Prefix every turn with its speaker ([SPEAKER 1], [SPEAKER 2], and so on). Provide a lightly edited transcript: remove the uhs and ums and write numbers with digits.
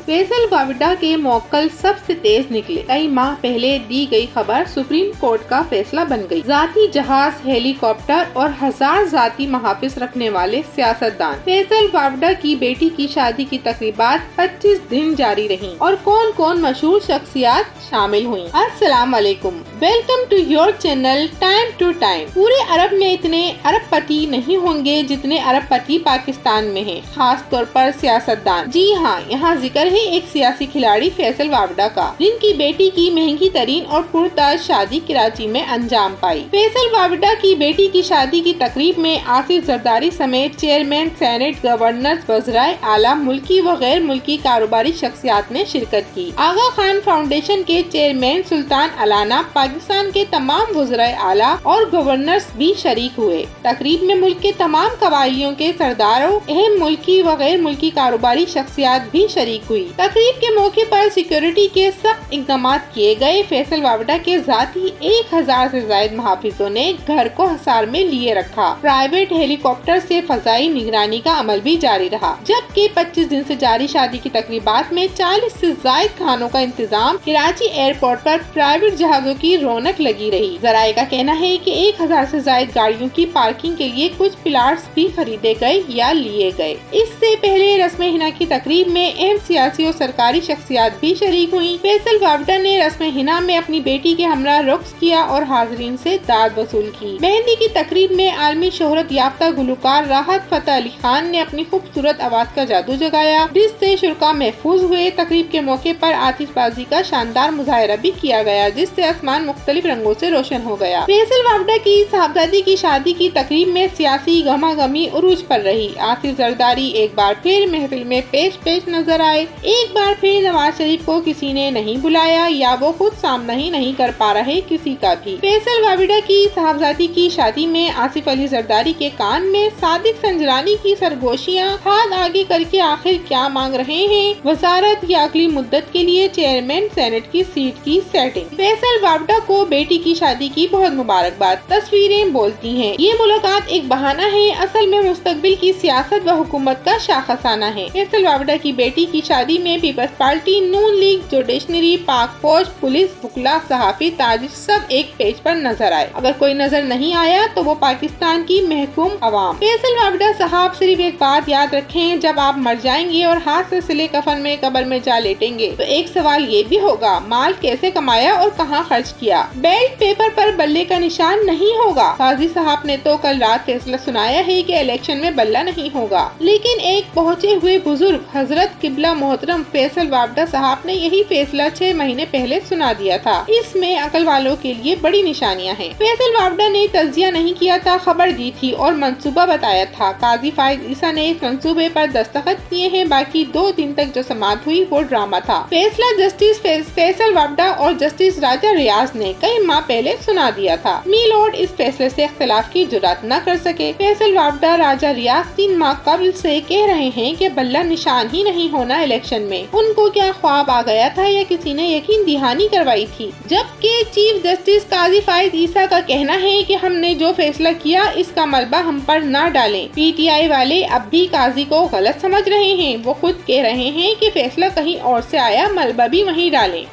[SPEAKER 1] فیصل واوڈا کے موکل سب سے تیز نکلے، کئی ماہ پہلے دی گئی خبر سپریم کورٹ کا فیصلہ بن گئی۔ ذاتی جہاز، ہیلی کاپٹر اور 1000 ذاتی محافظ رکھنے والے سیاستدان۔ فیصل واوڈا کی بیٹی کی شادی کی تقریبات 25 دن جاری رہیں اور کون کون مشہور شخصیات شامل ہوئیں۔ السلام علیکم، welcome to your channel time to time. پورے عرب میں اتنے ارب پتی نہیں ہوں گے جتنے ارب پتی پاکستان میں ہیں، خاص طور پر سیاستدان۔ جی ہاں، یہاں ذکر ہے ایک سیاسی کھلاڑی فیصل واوڈا کا، جن کی بیٹی کی مہنگی ترین اور پرتاش شادی کراچی میں انجام پائی۔ فیصل واوڈا کی بیٹی کی شادی کی تقریب میں آصف زرداری سمیت چیئرمین سینٹ، گورنرز، وزرائے اعلیٰ، ملکی و غیر ملکی کاروباری شخصیات نے شرکت کی۔ آغا خان فاؤنڈیشن کے چیئرمین سلطان علانہ، پاکستان کے تمام وزرائے اعلیٰ اور گورنرز بھی شریک ہوئے۔ تقریب میں ملک کے تمام قبائلیوں کے سرداروں، اہم ملکی و غیر ملکی کاروباری شخصیات بھی شریک ہوئی۔ تقریب کے موقع پر سیکیورٹی کے سخت اقدامات کیے گئے۔ فیصل واوڈا کے ذاتی 1000 سے زائد محافظوں نے گھر کو حصار میں لیے رکھا۔ پرائیویٹ ہیلی کاپٹر سے فضائی نگرانی کا عمل بھی جاری رہا، جبکہ 25 دن سے جاری شادی کی تقریبات میں 40 سے زائد کھانوں کا انتظام۔ کراچی ایئرپورٹ پر پرائیویٹ جہازوں کی رونق لگی رہی۔ ذرائع کا کہنا ہے کہ 1000 سے زائد گاڑیوں کی پارکنگ کے لیے کچھ پلاٹس بھی خریدے گئے یا لیے گئے۔ اس سے پہلے رسم حنا کی تقریب میں اہم سیاسی اور سرکاری شخصیات بھی شریک ہوئیں۔ فیصل واوڈا نے رسم حنا میں اپنی بیٹی کے ہمراہ رقص کیا اور حاضرین سے داد وصول کی۔ مہندی کی تقریب میں عالمی شہرت یافتہ گلوکار راحت فتح علی خان نے اپنی خوبصورت آواز کا جادو جگایا، جس سے شرکاء محفوظ ہوئے۔ تقریب کے موقع پر آتش بازی کا شاندار مظاہرہ بھی کیا گیا، جس سے آسمان مختلف رنگوں سے روشن ہو گیا۔ فیصل واوڈا کی صاحبزادی کی شادی کی تقریب میں سیاسی گہما گہمی عروج پر رہی۔ آصف زرداری ایک بار پھر محفل میں پیش نظر آئے۔ ایک بار پھر نواز شریف کو کسی نے نہیں بلایا یا وہ خود سامنا ہی نہیں کر پا رہے کسی کا بھی۔ فیصل واوڈا کی صاحبزادی کی شادی میں آصف علی زرداری کے کان میں صادق سنجرانی کی سرگوشیاں، ہاتھ آگے کر کے آخر کیا مانگ رہے ہیں، وزارت یا اگلی مدت کے لیے چیئرمین سینٹ کی سیٹ کی سیٹنگ۔ فیصل واوڈا کو بیٹی کی شادی کی بہت مبارکباد۔ تصویریں بولتی ہیں، یہ ملاقات ایک بہانہ ہے، اصل میں مستقبل کی سیاست و حکومت کا شاخسانہ ہے۔ فیصل واوڈا کی بیٹی کی شادی میں پیپلز پارٹی، نون لیگ، جوڈیشنری، پاک فوج، پولیس، وکلاء، صحافی، تاجر سب ایک پیج پر نظر آئے۔ اگر کوئی نظر نہیں آیا تو وہ پاکستان کی محکوم عوام۔ فیصل واوڈا صاحب صرف ایک بات یاد رکھیں، جب آپ مر جائیں گے اور ہاتھ سے سلے کفن میں قبر میں جا لیٹیں گے تو ایک سوال یہ بھی ہوگا، مال کیسے کمایا اور کہاں خرچ کیا؟ بیلٹ پیپر پر بلے کا نشان نہیں ہوگا۔ قاضی صاحب نے تو کل رات فیصلہ سنایا ہے کہ الیکشن میں بلہ نہیں ہوگا، لیکن ایک پہنچے ہوئے بزرگ حضرت قبلہ محترم فیصل واوڈا صاحب نے یہی فیصلہ 6 مہینے پہلے سنا دیا تھا۔ اس میں عقل والوں کے لیے بڑی نشانیاں ہیں۔ فیصل واوڈا نے تجزیہ نہیں کیا تھا، خبر دی تھی اور منصوبہ بتایا تھا۔ قاضی فائز عیسیٰ نے اس منصوبے پر دستخط کیے ہیں، باقی 2 دن تک جو سماعت ہوئی وہ ڈرامہ تھا۔ فیصلہ جسٹس فیصل واوڈا اور جسٹس راجہ ریاض نے کئی ماہ پہلے سنا دیا تھا۔ می لارڈ اس فیصلے سے اختلاف کی جرات نہ کر سکے۔ فیصل واوڈا، راجہ ریاض 3 ماہ قبل سے کہہ رہے ہیں کہ بلہ نشان ہی نہیں ہونا الیکشن میں۔ ان کو کیا خواب آ گیا تھا یا کسی نے یقین دہانی کروائی تھی؟ جبکہ چیف جسٹس قاضی فائز عیسیٰ کا کہنا ہے کہ ہم نے جو فیصلہ کیا اس کا ملبہ ہم پر نہ ڈالیں۔ پی ٹی آئی والے اب بھی قاضی کو غلط سمجھ رہے ہیں، وہ خود کہہ رہے ہیں کہ فیصلہ کہیں اور سے آیا، ملبہ بھی وہیں ڈالیں۔